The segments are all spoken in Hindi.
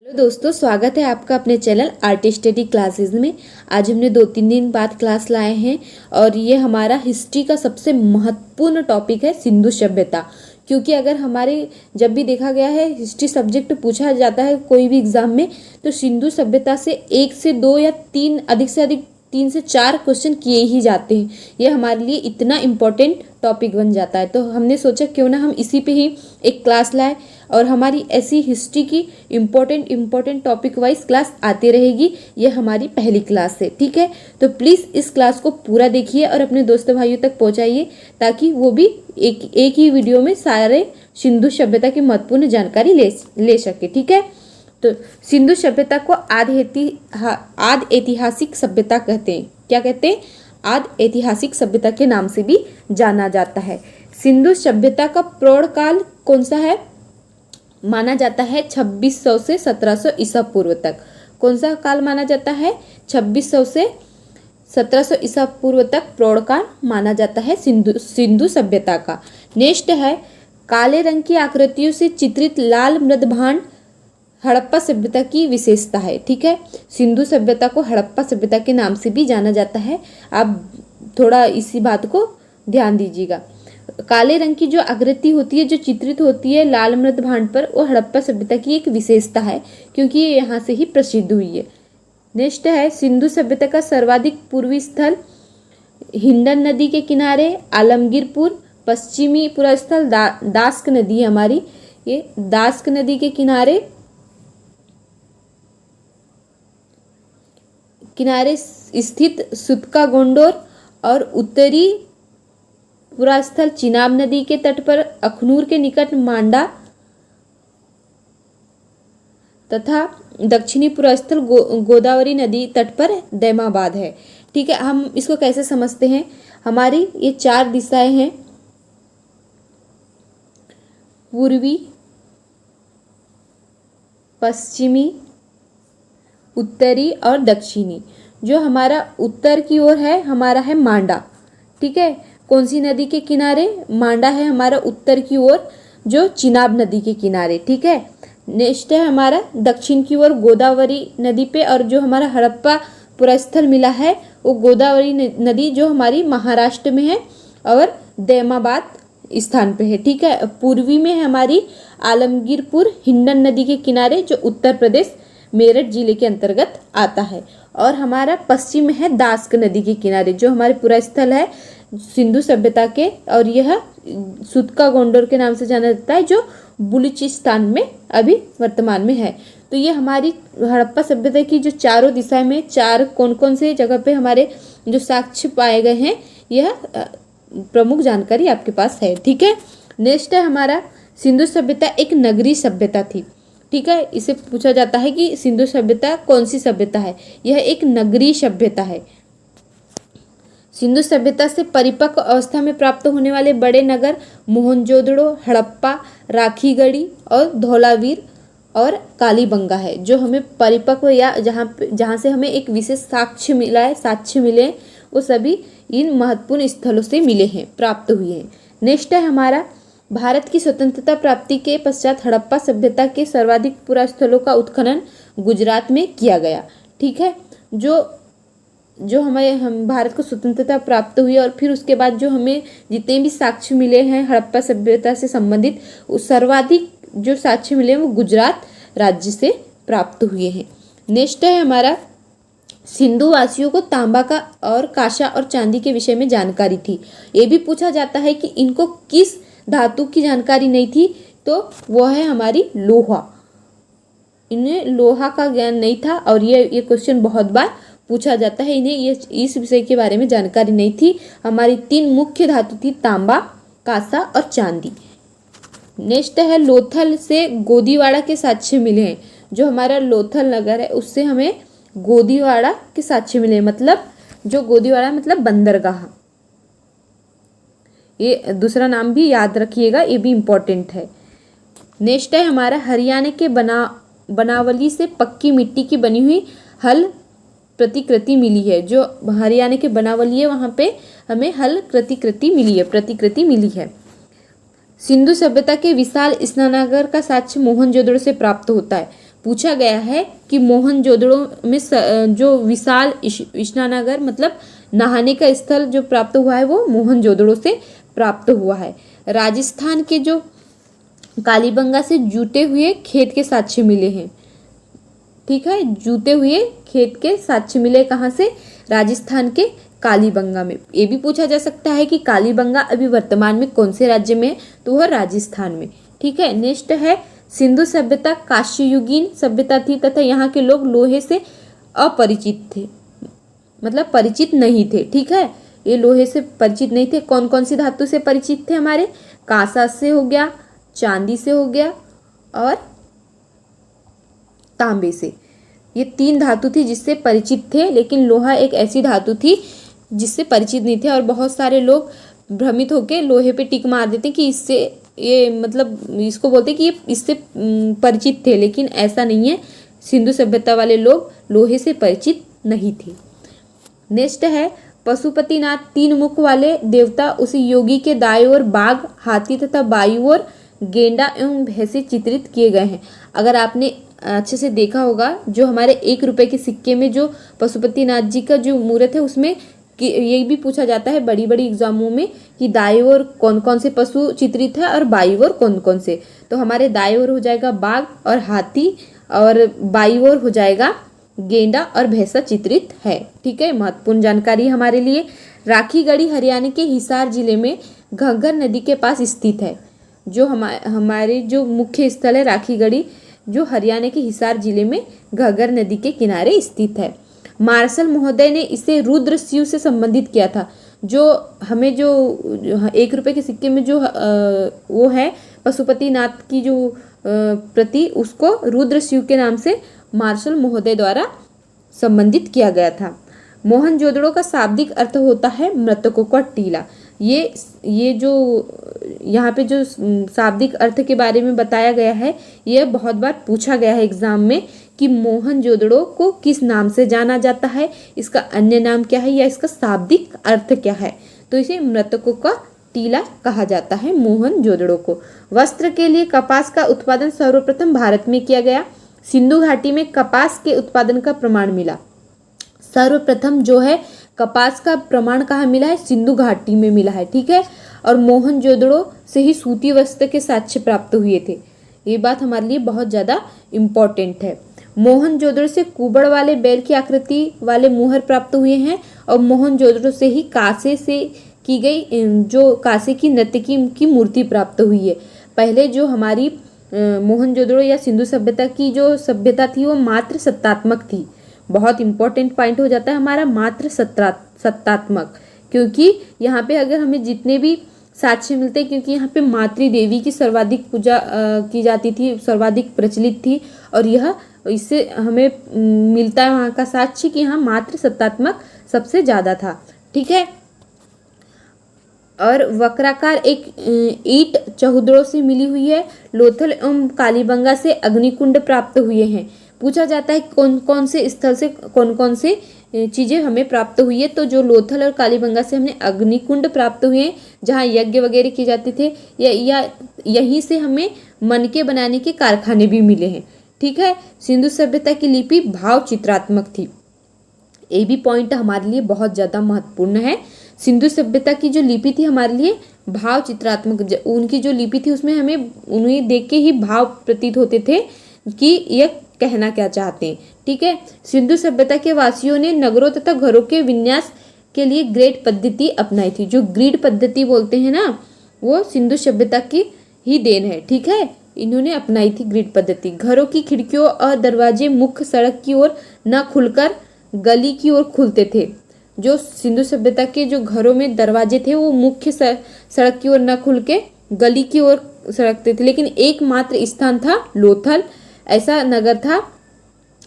हेलो दोस्तों, स्वागत है आपका अपने चैनल आर्ट स्टडी क्लासेस में। आज हमने 2-3 दिन बाद क्लास लाए हैं और ये हमारा हिस्ट्री का सबसे महत्वपूर्ण टॉपिक है सिंधु सभ्यता। क्योंकि अगर हमारे जब भी देखा गया है हिस्ट्री सब्जेक्ट पूछा जाता है कोई भी एग्जाम में, तो सिंधु सभ्यता से 1 से 2 या 3 अधिक से अधिक 3 से 4 क्वेश्चन किए ही जाते हैं। ये हमारे लिए इतना इम्पोर्टेंट टॉपिक बन जाता है, तो हमने सोचा क्यों ना हम इसी पे ही एक क्लास लाए और हमारी ऐसी हिस्ट्री की इम्पोर्टेंट टॉपिक वाइज क्लास आती रहेगी। ये हमारी पहली क्लास है, ठीक है। तो प्लीज़ इस क्लास को पूरा देखिए और अपने दोस्तों भाइयों तक पहुंचाइए ताकि वो भी एक ही वीडियो में सारे सिंधु सभ्यता की महत्वपूर्ण जानकारी ले सके, ठीक है। तो सिंधु सभ्यता को आद ऐतिहासिक सभ्यता कहते हैं। क्या कहते हैं? आद ऐतिहासिक सभ्यता के नाम से भी जाना जाता है। सिंधु सभ्यता का प्रौढ़ काल कौन सा है? माना जाता है 2600 से 1700 ईसा पूर्व तक। कौन सा काल माना जाता है? 2600 से 1700 ईसा पूर्व तक प्रौढ़ काल माना जाता है सिंधु सभ्यता का। नेक्स्ट है काले रंग की आकृतियों से चित्रित लाल मृदभांड हड़प्पा सभ्यता की विशेषता है, ठीक है। सिंधु सभ्यता को हड़प्पा सभ्यता के नाम से भी जाना जाता है। आप थोड़ा इसी बात को ध्यान दीजिएगा। काले रंग की जो आकृति होती है, जो चित्रित होती है लाल मृदभांड पर, वो हड़प्पा सभ्यता की एक विशेषता है क्योंकि ये यहाँ से ही प्रसिद्ध हुई है। नेक्स्ट है सिंधु सभ्यता का सर्वाधिक पूर्वी स्थल हिंडन नदी के किनारे आलमगीरपुर। पश्चिमी पूरा स्थल दास्क नदी है हमारी, ये दास्क नदी के किनारे स्थित सुतका गोंडोर और उत्तरी पूरा स्थल चिनाब नदी के तट पर अखनूर के निकट मांडा तथा दक्षिणी पूरा स्थल गोदावरी नदी तट पर दैमाबाद है, ठीक है। हम इसको कैसे समझते हैं? हमारी ये 4 दिशाएं हैं, पूर्वी, पश्चिमी, उत्तरी और दक्षिणी। जो हमारा उत्तर की ओर है हमारा है मांडा, ठीक है। कौन सी नदी के किनारे? मांडा है हमारा उत्तर की ओर, जो चिनाब नदी के किनारे, ठीक है। नेक्स्ट है हमारा दक्षिण की ओर गोदावरी नदी पे, और जो हमारा हड़प्पा पुरस्थल मिला है वो गोदावरी नदी जो हमारी महाराष्ट्र में है और दैमाबाद स्थान पे है, ठीक है। पूर्वी में है हमारी आलमगीरपुर हिंडन नदी के किनारे, जो उत्तर प्रदेश मेरठ जिले के अंतर्गत आता है। और हमारा पश्चिम में है दास्क नदी के किनारे, जो हमारे पूरा स्थल है सिंधु सभ्यता के, और यह सुतका गोंडोर के नाम से जाना जाता है, जो बलूचिस्तान में अभी वर्तमान में है। तो ये हमारी हड़प्पा सभ्यता की जो चारों दिशाएं में 4 कौन कौन से जगह पे हमारे जो साक्ष्य पाए गए हैं, यह प्रमुख जानकारी आपके पास है, ठीक है। नेक्स्ट है हमारा सिंधु सभ्यता एक नगरीय सभ्यता थी, ठीक है। इसे पूछा जाता है कि सिंधु सभ्यता कौन सी सभ्यता है? यह एक नगरीय सभ्यता है। सिंधु सभ्यता से परिपक्व अवस्था में प्राप्त होने वाले बड़े नगर मोहनजोदड़ो, हड़प्पा, राखीगढ़ी और धौलावीर और कालीबंगा है, जो हमें परिपक्व या जहाँ से हमें एक विशेष साक्ष्य मिले हैं, वो सभी इन महत्वपूर्ण स्थलों से मिले हैं, प्राप्त हुए हैं। नेक्स्ट है हमारा भारत की स्वतंत्रता प्राप्ति के पश्चात हड़प्पा सभ्यता के सर्वाधिक पुरास्थलों का उत्खनन गुजरात में किया गया, ठीक है। जो हम भारत को स्वतंत्रता प्राप्त हुई और फिर उसके बाद जो हमें जितने भी साक्ष्य मिले हैं हड़प्पा सभ्यता से संबंधित, सर्वाधिक जो साक्ष्य मिले हैं वो गुजरात राज्य से प्राप्त हुए हैं। नेक्स्ट है हमारा सिंधु वासियों को तांबा का और कांसा और चांदी के विषय में जानकारी थी। ये भी पूछा जाता है कि इनको किस धातु की जानकारी नहीं थी, तो वह है हमारी लोहा। इन्हें लोहा का ज्ञान नहीं था और ये क्वेश्चन बहुत बार पूछा जाता है। इन्हें ये इस विषय के बारे में जानकारी नहीं थी। हमारी 3 मुख्य धातु थी, तांबा, कांसा और चांदी। नेक्स्ट है लोथल से गोदीवाड़ा के साक्ष्य मिले हैं। जो हमारा लोथल नगर है उससे हमें गोदीवाड़ा के साक्ष्य मिले, मतलब जो गोदीवाड़ा मतलब बंदरगाह। ये दूसरा नाम भी याद रखिएगा, ये भी इम्पोर्टेंट है। नेक्स्ट है हमारा हरियाणा के बनावली से पक्की मिट्टी की बनी हुई हल प्रतिकृति मिली है। जो हरियाणा के बनावली है वहाँ पे हमें हल प्रतिकृति मिली है। सिंधु सभ्यता के विशाल स्नानागार का साक्ष्य मोहनजोदड़ो से प्राप्त होता है। पूछा गया है कि मोहनजोदड़ो में जो विशाल स्नानागार मतलब नहाने का स्थल जो प्राप्त हुआ है वो मोहनजोदड़ो से प्राप्त हुआ है। राजस्थान के जो कालीबंगा से जुटे हुए खेत के साक्ष्य मिले हैं। ठीक है, जुटे हुए खेत के साक्ष्य मिले कहाँ से? राजस्थान के कालीबंगा में। ये भी पूछा जा सकता है कि कालीबंगा अभी वर्तमान में कौन से राज्य में है? तो वह राजस्थान में। ठीक है, नेक्स्ट है सिंधु सभ्यता कांस्ययुगीन सभ्यता थी तथा यहाँ के लोग लोहे से अपरिचित थे, मतलब परिचित नहीं थे। ठीक है, ये लोहे से परिचित नहीं थे। कौन कौन सी धातु से परिचित थे हमारे? कांसा से हो गया, चांदी से हो गया और तांबे से। ये 3 धातु थी जिससे परिचित थे, लेकिन लोहा एक ऐसी धातु थी जिससे परिचित नहीं थे। और बहुत सारे लोग भ्रमित होकर लोहे पे टिक मार देते कि इससे ये मतलब इसको बोलते कि ये इससे परिचित थे, लेकिन ऐसा नहीं है। सिंधु सभ्यता वाले लोग लोहे से परिचित नहीं थे। नेक्स्ट है पशुपतिनाथ 3 मुख वाले देवता, उसी योगी के दाएं ओर बाघ, हाथी तथा बाईं ओर गेंडा एवं भैंसे चित्रित किए गए हैं। अगर आपने अच्छे से देखा होगा, जो हमारे 1 रुपए के सिक्के में जो पशुपतिनाथ जी का जो मूर्त है उसमें ये भी पूछा जाता है बड़ी बड़ी एग्जामों में कि दाएं ओर कौन कौन से पशु चित्रित है और बाईं ओर कौन कौन से। तो हमारे दाएं ओर हो जाएगा बाघ और हाथी और बाईं ओर हो जाएगा गेंडा और भैंसा चित्रित है। ठीक है, महत्वपूर्ण जानकारी हमारे लिए। राखीगढ़ी हरियाणा के हिसार जिले में घग्गर नदी के पास स्थित है। जो हमारे जो मुख्य स्थल है राखीगढ़ी, जो हरियाणा के हिसार जिले में घग्गर नदी के किनारे स्थित है। मार्शल महोदय ने इसे रुद्र शिव से संबंधित किया था। जो हमें जो 1 रुपए के सिक्के में जो वो है पशुपतिनाथ की जो प्रति, उसको रुद्र शिव के नाम से मार्शल महोदय द्वारा संबंधित किया गया था। मोहनजोदड़ो का शाब्दिक अर्थ होता है मृतकों का टीला। ये जो यहाँ पे जो शाब्दिक अर्थ के बारे में बताया गया है, यह बहुत बार पूछा गया है एग्जाम में कि मोहनजोदड़ो को किस नाम से जाना जाता है, इसका अन्य नाम क्या है या इसका शाब्दिक अर्थ क्या है। तो इसे मृतकों का टीला कहा जाता है मोहनजोदड़ो को। वस्त्र के लिए कपास का उत्पादन सर्वप्रथम भारत में किया गया। सिंधु घाटी में कपास के उत्पादन का प्रमाण मिला। सर्वप्रथम जो है कपास का प्रमाण कहाँ मिला है? सिंधु घाटी में मिला है। ठीक है, और मोहनजोदड़ो से ही सूती वस्त्र के साक्ष्य प्राप्त हुए थे। ये बात हमारे लिए बहुत ज़्यादा इम्पोर्टेंट है। मोहनजोदड़ो से कुबड़ वाले बैल की आकृति वाले मुहर प्राप्त हुए हैं और मोहनजोदड़ो से ही कांसे से की गई जो कांसे की नर्तकी की मूर्ति प्राप्त हुई है। पहले जो हमारी मोहनजोदड़ो या सिंधु सभ्यता की जो सभ्यता थी वो मात्र सत्तात्मक थी। बहुत इंपॉर्टेंट पॉइंट हो जाता है हमारा मात्र सत्तात्मक, क्योंकि यहाँ पे अगर हमें जितने भी साक्ष्य मिलते हैं, क्योंकि यहाँ पे मातृ देवी की सर्वाधिक पूजा की जाती थी, सर्वाधिक प्रचलित थी, और यह इससे हमें मिलता है वहाँ का साक्ष्य कि यहाँ मात्र सत्तात्मक सबसे ज़्यादा था। ठीक है, और वक्राकार एक ईंट चहुदड़ों से मिली हुई है। लोथल एवं कालीबंगा से अग्निकुंड प्राप्त हुए हैं। पूछा जाता है कौन कौन से स्थल से कौन कौन से चीज़ें हमें प्राप्त हुई है। तो जो लोथल और कालीबंगा से हमने अग्निकुंड प्राप्त हुए हैं, जहाँ यज्ञ वगैरह किए जाते थे, या यहीं से हमें मनके बनाने के कारखाने भी मिले हैं। ठीक है, सिंधु सभ्यता की लिपि भाव चित्रात्मक थी। ये भी पॉइंट हमारे लिए बहुत ज़्यादा महत्वपूर्ण है। सिंधु सभ्यता की जो लिपि थी हमारे लिए भाव चित्रात्मक, उनकी जो लिपि थी उसमें हमें उन्हें देख के ही भाव प्रतीत होते थे कि यह कहना क्या चाहते हैं। ठीक है, सिंधु सभ्यता के वासियों ने नगरों तथा घरों के विन्यास के लिए ग्रिड पद्धति अपनाई थी। जो ग्रिड पद्धति बोलते हैं ना, वो सिंधु सभ्यता की ही देन है। ठीक है, इन्होंने अपनाई थी ग्रिड पद्धति। घरों की खिड़कियों और दरवाजे मुख्य सड़क की ओर न खुलकर गली की ओर खुलते थे। जो सिंधु सभ्यता के जो घरों में दरवाजे थे वो मुख्य सड़क की ओर न खुल के गली की ओर सड़कते थे। लेकिन एकमात्र स्थान था लोथल, ऐसा नगर था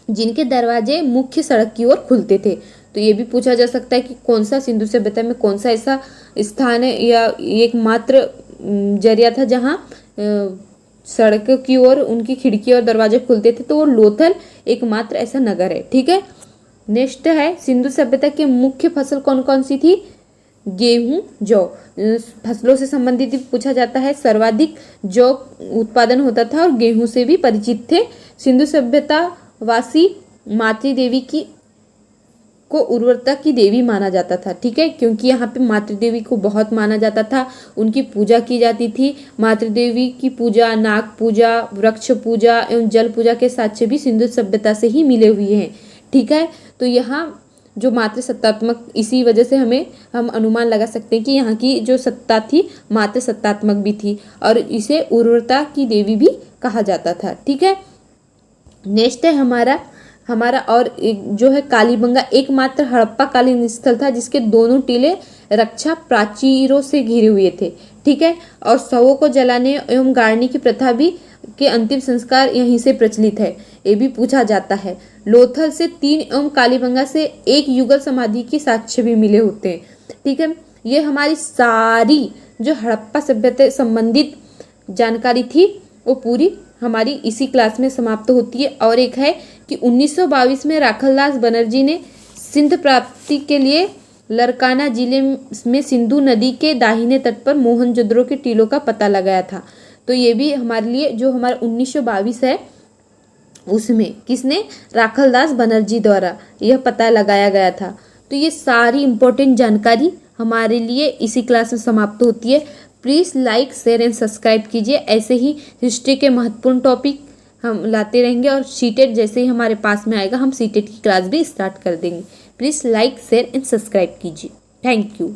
जिनके दरवाजे मुख्य सड़क की ओर खुलते थे। तो ये भी पूछा जा सकता है कि कौन सा सिंधु सभ्यता में कौन सा ऐसा स्थान है या एकमात्र जरिया था जहाँ सड़क की ओर उनकी खिड़की और दरवाजे खुलते थे। तो वो लोथल एकमात्र ऐसा नगर है। ठीक है, नेक्स्ट है सिंधु सभ्यता की मुख्य फसल कौन कौन सी थी? गेहूं, जौ। फसलों से संबंधित भी पूछा जाता है। सर्वाधिक जौ उत्पादन होता था और गेहूं से भी परिचित थे। सिंधु सभ्यता वासी मातृ देवी को उर्वरता की देवी माना जाता था। ठीक है, क्योंकि यहाँ पे मातृ देवी को बहुत माना जाता था, उनकी पूजा की जाती थी। मातृ देवी की पूजा, नाग पूजा, वृक्ष पूजा एवं जल पूजा के साक्ष्य भी सिंधु सभ्यता से ही मिले हुए हैं। ठीक है, तो यहाँ जो मातृ सत्तात्मक, इसी वजह से हम अनुमान लगा सकते हैं कि यहाँ की जो सत्ता थी मातृ सत्तात्मक भी थी और इसे उर्वरता की देवी भी कहा जाता था। ठीक है, नेक्स्ट है हमारा और एक जो है कालीबंगा, एकमात्र हड़प्पा कालीन स्थल था जिसके दोनों टीले रक्षा प्राचीरों से घिरे हुए थे। ठीक है, और शवों को जलाने एवं गाड़ने की प्रथा भी के अंतिम संस्कार यहीं से प्रचलित है, ये भी पूछा जाता है। लोथल से 3 एवं कालीबंगा से 1 युगल समाधि के साक्ष्य भी मिले होते हैं। ठीक है, ये हमारी सारी जो हड़प्पा सभ्यता संबंधित जानकारी थी वो पूरी हमारी इसी क्लास में समाप्त होती है। और एक है कि 1922 में राखलदास बनर्जी ने सिंध प्राप्ति के लिए लरकाना जिले में सिंधु नदी के दाहिने तट पर मोहनजोदड़ो के टीलों का पता लगाया था। तो ये भी हमारे लिए जो हमारा 1922 है उसमें किसने, राखलदास बनर्जी द्वारा यह पता लगाया गया था। तो ये सारी इम्पोर्टेंट जानकारी हमारे लिए इसी क्लास में समाप्त होती है। Please like, share and subscribe कीजिए। ऐसे ही हिस्ट्री के महत्वपूर्ण टॉपिक हम लाते रहेंगे और सीटेट जैसे ही हमारे पास में आएगा हम सीटेट की क्लास भी स्टार्ट कर देंगे। Please like, share and subscribe कीजिए। Thank you.